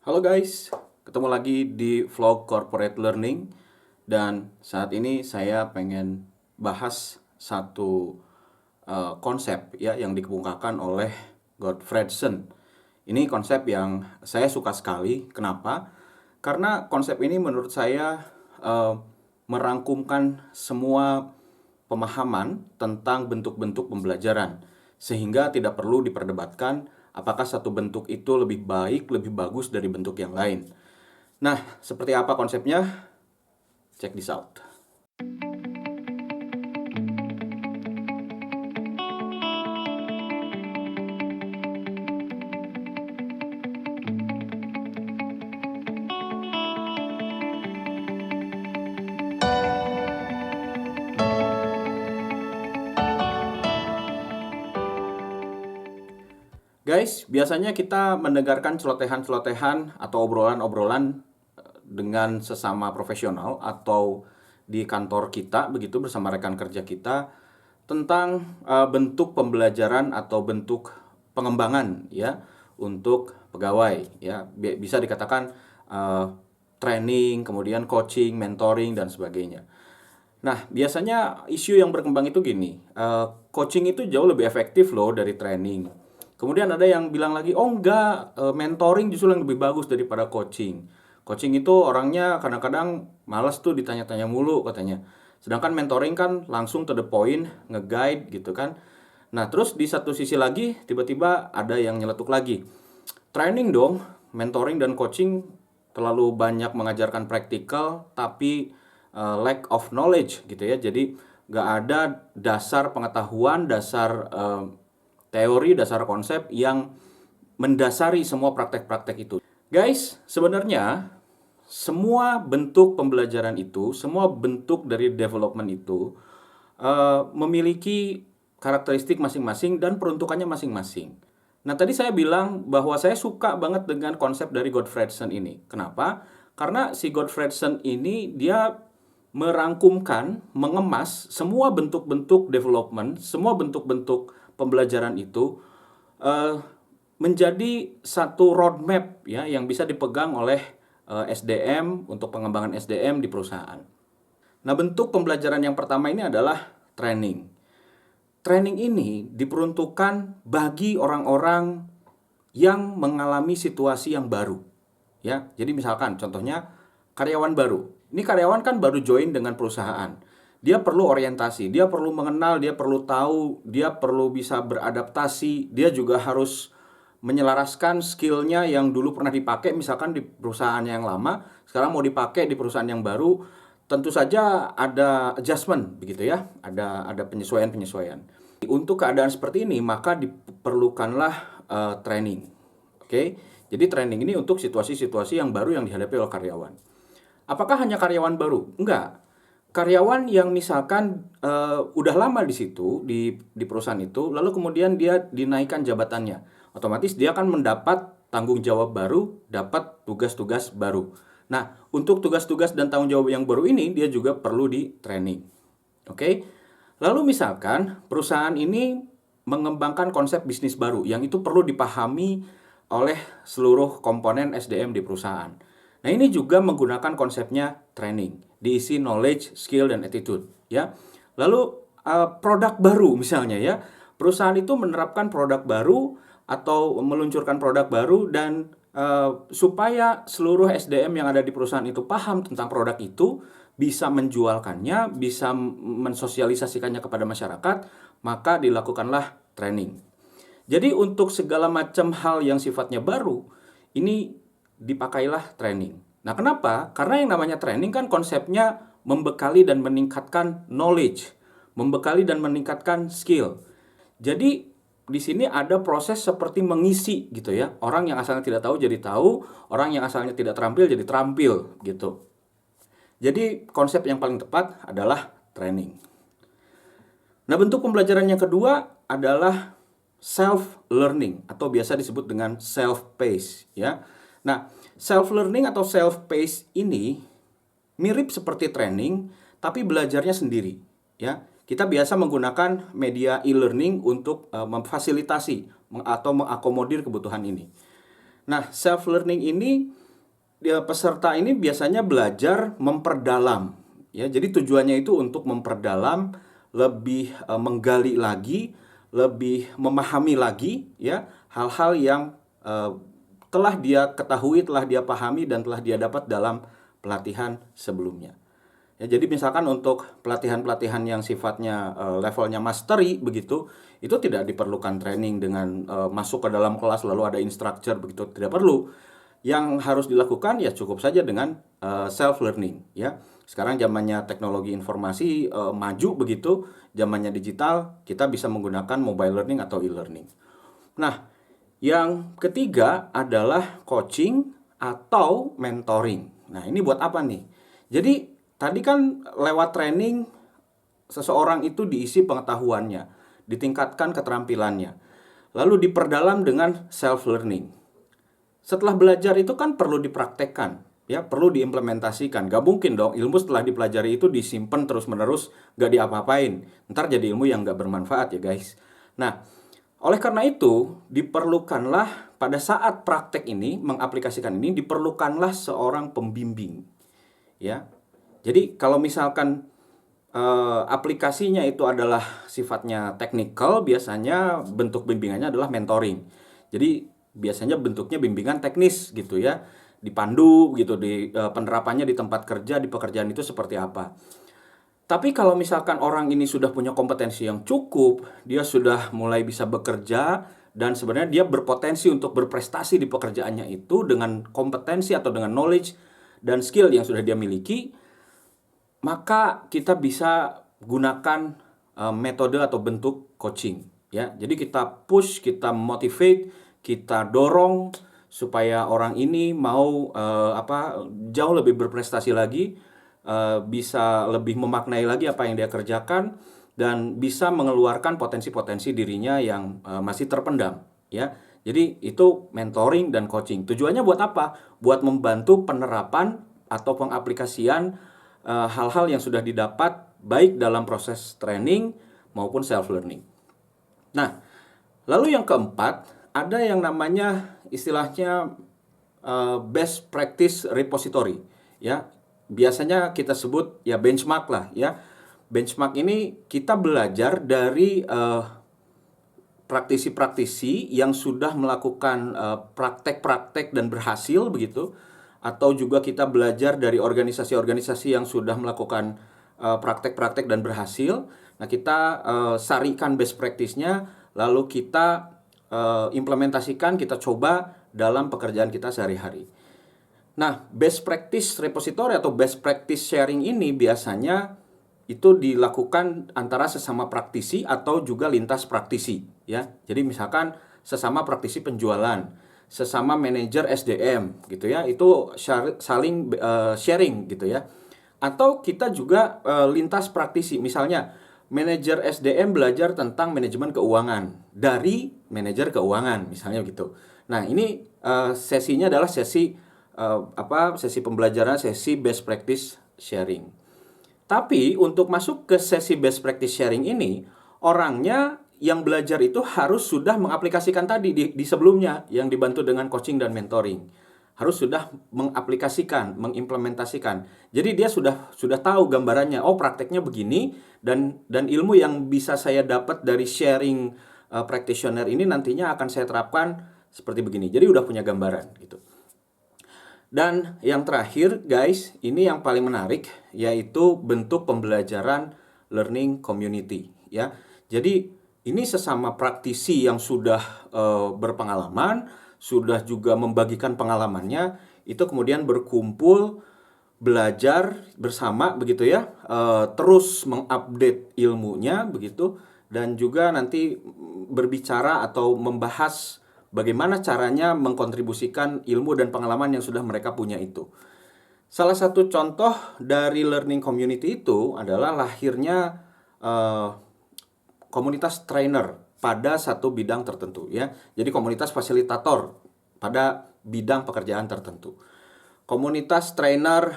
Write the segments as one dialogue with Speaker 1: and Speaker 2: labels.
Speaker 1: Halo guys, ketemu lagi di vlog Corporate Learning. Dan saat ini saya pengen bahas satu konsep ya yang dikemukakan oleh Gottfredson. Ini konsep yang saya suka sekali. Kenapa? Karena konsep ini menurut saya eh, merangkumkan semua pemahaman tentang bentuk-bentuk pembelajaran, sehingga tidak perlu diperdebatkan apakah satu bentuk itu lebih baik, lebih bagus dari bentuk yang lain. Nah, seperti apa konsepnya? Check this out. Guys, biasanya kita mendengarkan celotehan-celotehan atau obrolan-obrolan dengan sesama profesional atau di kantor kita begitu bersama rekan kerja kita tentang bentuk pembelajaran atau bentuk pengembangan ya untuk pegawai ya. Bisa dikatakan training, kemudian coaching, mentoring dan sebagainya. Nah, biasanya isu yang berkembang itu gini, coaching itu jauh lebih efektif loh dari training. Kemudian ada yang bilang lagi, oh enggak, mentoring justru yang lebih bagus daripada coaching. Coaching itu orangnya kadang-kadang malas tuh ditanya-tanya mulu katanya. Sedangkan mentoring kan langsung to the point, nge-guide gitu kan. Nah, terus di satu sisi lagi, tiba-tiba ada yang nyeletuk lagi. Training dong, mentoring dan coaching terlalu banyak mengajarkan praktikal, tapi lack of knowledge gitu ya. Jadi nggak ada dasar pengetahuan, dasar teori, dasar konsep yang mendasari semua praktek-praktek itu. Guys, sebenarnya semua bentuk pembelajaran itu, semua bentuk dari development itu memiliki karakteristik masing-masing dan peruntukannya masing-masing. Nah, tadi saya bilang bahwa saya suka banget dengan konsep dari Gottfredson ini. Kenapa? Karena si Gottfredson ini dia merangkumkan, mengemas semua bentuk-bentuk development, semua bentuk-bentuk pembelajaran itu eh, menjadi satu roadmap ya yang bisa dipegang oleh SDM untuk pengembangan SDM di perusahaan. Nah, bentuk pembelajaran yang pertama ini adalah training. Training ini diperuntukkan bagi orang-orang yang mengalami situasi yang baru. Ya, jadi misalkan contohnya karyawan baru. Ini karyawan kan baru join dengan perusahaan. Dia perlu orientasi, dia perlu mengenal, dia perlu tahu, dia perlu bisa beradaptasi, dia juga harus menyelaraskan skillnya yang dulu pernah dipakai misalkan di perusahaan yang lama, sekarang mau dipakai di perusahaan yang baru. Tentu saja ada adjustment begitu ya, ada penyesuaian-penyesuaian. Untuk keadaan seperti ini maka diperlukanlah training. Oke. Jadi training ini untuk situasi-situasi yang baru yang dihadapi oleh karyawan. Apakah hanya karyawan baru? Enggak. Karyawan yang misalkan udah lama di situ di perusahaan itu, lalu kemudian dia dinaikkan jabatannya, otomatis dia akan mendapat tanggung jawab baru, dapat tugas-tugas baru. Nah, untuk tugas-tugas dan tanggung jawab yang baru ini dia juga perlu di training. Oke. Lalu misalkan perusahaan ini mengembangkan konsep bisnis baru yang itu perlu dipahami oleh seluruh komponen SDM di perusahaan. Nah, ini juga menggunakan konsepnya training, diisi knowledge, skill, dan attitude ya. Lalu produk baru misalnya ya. Perusahaan itu menerapkan produk baru atau meluncurkan produk baru dan supaya seluruh SDM yang ada di perusahaan itu paham tentang produk itu, bisa menjualkannya, bisa mensosialisasikannya kepada masyarakat, maka dilakukanlah training. Jadi untuk segala macam hal yang sifatnya baru, ini dipakailah training. Nah, kenapa? Karena yang namanya training kan konsepnya membekali dan meningkatkan knowledge, membekali dan meningkatkan skill. Jadi di sini ada proses seperti mengisi gitu ya. Orang yang asalnya tidak tahu jadi tahu, orang yang asalnya tidak terampil jadi terampil gitu. Jadi konsep yang paling tepat adalah training. Nah, bentuk pembelajaran yang kedua adalah self learning atau biasa disebut dengan self pace ya. Nah, self learning atau self pace ini mirip seperti training tapi belajarnya sendiri ya. Kita biasa menggunakan media e-learning untuk memfasilitasi atau mengakomodir kebutuhan ini. Nah, self learning ini peserta ini biasanya belajar memperdalam, ya. Jadi tujuannya itu untuk memperdalam, lebih menggali lagi, lebih memahami lagi, ya, hal-hal yang telah dia ketahui, telah dia pahami, dan telah dia dapat dalam pelatihan sebelumnya. Ya, jadi misalkan untuk pelatihan-pelatihan yang sifatnya levelnya mastery begitu, itu tidak diperlukan training dengan masuk ke dalam kelas lalu ada instructor begitu, tidak perlu. Yang harus dilakukan ya cukup saja dengan self learning, ya. Sekarang zamannya teknologi informasi maju begitu, zamannya digital, kita bisa menggunakan mobile learning atau e-learning. Nah, yang ketiga adalah coaching atau mentoring. Nah, ini buat apa nih? Jadi, tadi kan lewat training, seseorang itu diisi pengetahuannya, ditingkatkan keterampilannya, lalu diperdalam dengan self-learning. Setelah belajar itu kan perlu dipraktekkan, ya, perlu diimplementasikan. Gak mungkin dong ilmu setelah dipelajari itu disimpan terus-menerus, gak diapa-apain. Ntar jadi ilmu yang gak bermanfaat ya guys. Nah, oleh karena itu, diperlukanlah pada saat praktek ini, mengaplikasikan ini, diperlukanlah seorang pembimbing. Ya, jadi kalau misalkan aplikasinya itu adalah sifatnya teknikal, biasanya bentuk bimbingannya adalah mentoring. Jadi biasanya bentuknya bimbingan teknis gitu ya, dipandu gitu, di penerapannya di tempat kerja, di pekerjaan itu seperti apa. Tapi kalau misalkan orang ini sudah punya kompetensi yang cukup, dia sudah mulai bisa bekerja, dan sebenarnya dia berpotensi untuk berprestasi di pekerjaannya itu dengan kompetensi atau dengan knowledge dan skill yang sudah dia miliki, maka kita bisa gunakan metode atau bentuk coaching, ya. Jadi kita push, kita motivate, kita dorong supaya orang ini mau jauh lebih berprestasi lagi, bisa lebih memaknai lagi apa yang dia kerjakan, dan bisa mengeluarkan potensi-potensi dirinya yang masih terpendam, ya. Jadi itu mentoring dan coaching. Tujuannya buat apa? Buat membantu penerapan atau pengaplikasian hal-hal yang sudah didapat baik dalam proses training maupun self learning. Nah, lalu yang keempat, ada yang namanya istilahnya best practice repository, ya. Biasanya kita sebut ya benchmark lah, ya. Benchmark ini kita belajar dari praktisi-praktisi yang sudah melakukan praktek-praktek dan berhasil begitu, atau juga kita belajar dari organisasi-organisasi yang sudah melakukan praktek-praktek dan berhasil. Nah, kita sarikan best practice-nya, lalu kita implementasikan, kita coba dalam pekerjaan kita sehari-hari. Nah, best practice repository atau best practice sharing ini biasanya itu dilakukan antara sesama praktisi atau juga lintas praktisi, ya. Jadi misalkan sesama praktisi penjualan, sesama manajer SDM gitu ya, itu saling sharing gitu ya. Atau kita juga lintas praktisi, misalnya manajer SDM belajar tentang manajemen keuangan dari manajer keuangan misalnya gitu. Nah, ini sesinya adalah sesi sesi pembelajaran, sesi best practice sharing. Tapi untuk masuk ke sesi best practice sharing ini, orangnya yang belajar itu harus sudah mengaplikasikan tadi di sebelumnya yang dibantu dengan coaching dan mentoring. Harus sudah mengaplikasikan, mengimplementasikan. Jadi dia sudah tahu gambarannya. Oh, prakteknya begini, dan ilmu yang bisa saya dapat dari sharing practitioner ini nantinya akan saya terapkan seperti begini. Jadi udah punya gambaran gitu. Dan yang terakhir guys, ini yang paling menarik, yaitu bentuk pembelajaran learning community, ya. Jadi ini sesama praktisi yang sudah berpengalaman, sudah juga membagikan pengalamannya, itu kemudian berkumpul, belajar bersama begitu ya, terus mengupdate ilmunya begitu, dan juga nanti berbicara atau membahas bagaimana caranya mengkontribusikan ilmu dan pengalaman yang sudah mereka punya itu. Salah satu contoh dari learning community itu adalah lahirnya komunitas trainer pada satu bidang tertentu, ya. Jadi komunitas fasilitator pada bidang pekerjaan tertentu. Komunitas trainer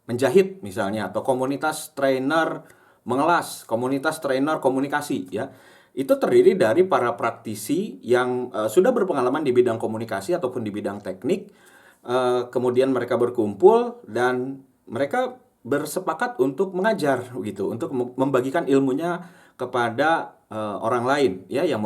Speaker 1: menjahit misalnya, atau komunitas trainer mengelas, komunitas trainer komunikasi, ya. itu terdiri dari para praktisi yang sudah berpengalaman di bidang komunikasi ataupun di bidang teknik. Kemudian mereka berkumpul dan mereka bersepakat untuk mengajar gitu, untuk membagikan ilmunya kepada orang lain ya yang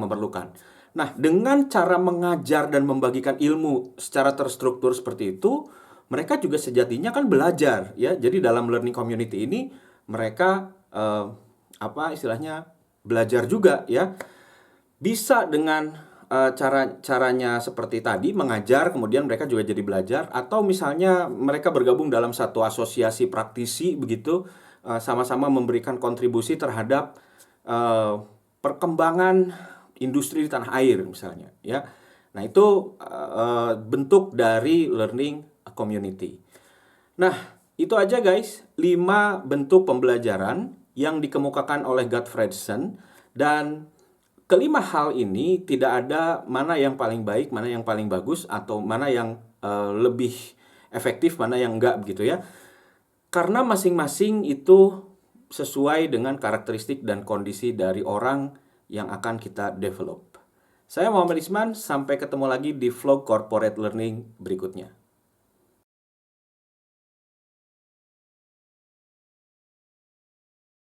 Speaker 1: memerlukan. Nah, dengan cara mengajar dan membagikan ilmu secara terstruktur seperti itu, mereka juga sejatinya kan belajar ya. Jadi dalam learning community ini mereka apa istilahnya belajar juga ya. Bisa dengan caranya seperti tadi mengajar, kemudian mereka juga jadi belajar, atau misalnya mereka bergabung dalam satu asosiasi praktisi begitu, sama-sama memberikan kontribusi terhadap perkembangan industri di tanah air misalnya ya. Nah, itu bentuk dari learning community. Nah, itu aja guys, 5 bentuk pembelajaran yang dikemukakan oleh Gottfredson. Dan kelima hal ini tidak ada mana yang paling baik, mana yang paling bagus, atau mana yang lebih efektif, mana yang enggak begitu ya. Karena masing-masing itu sesuai dengan karakteristik dan kondisi dari orang yang akan kita develop. Saya Muhammad Isman, sampai ketemu lagi di vlog Corporate Learning berikutnya.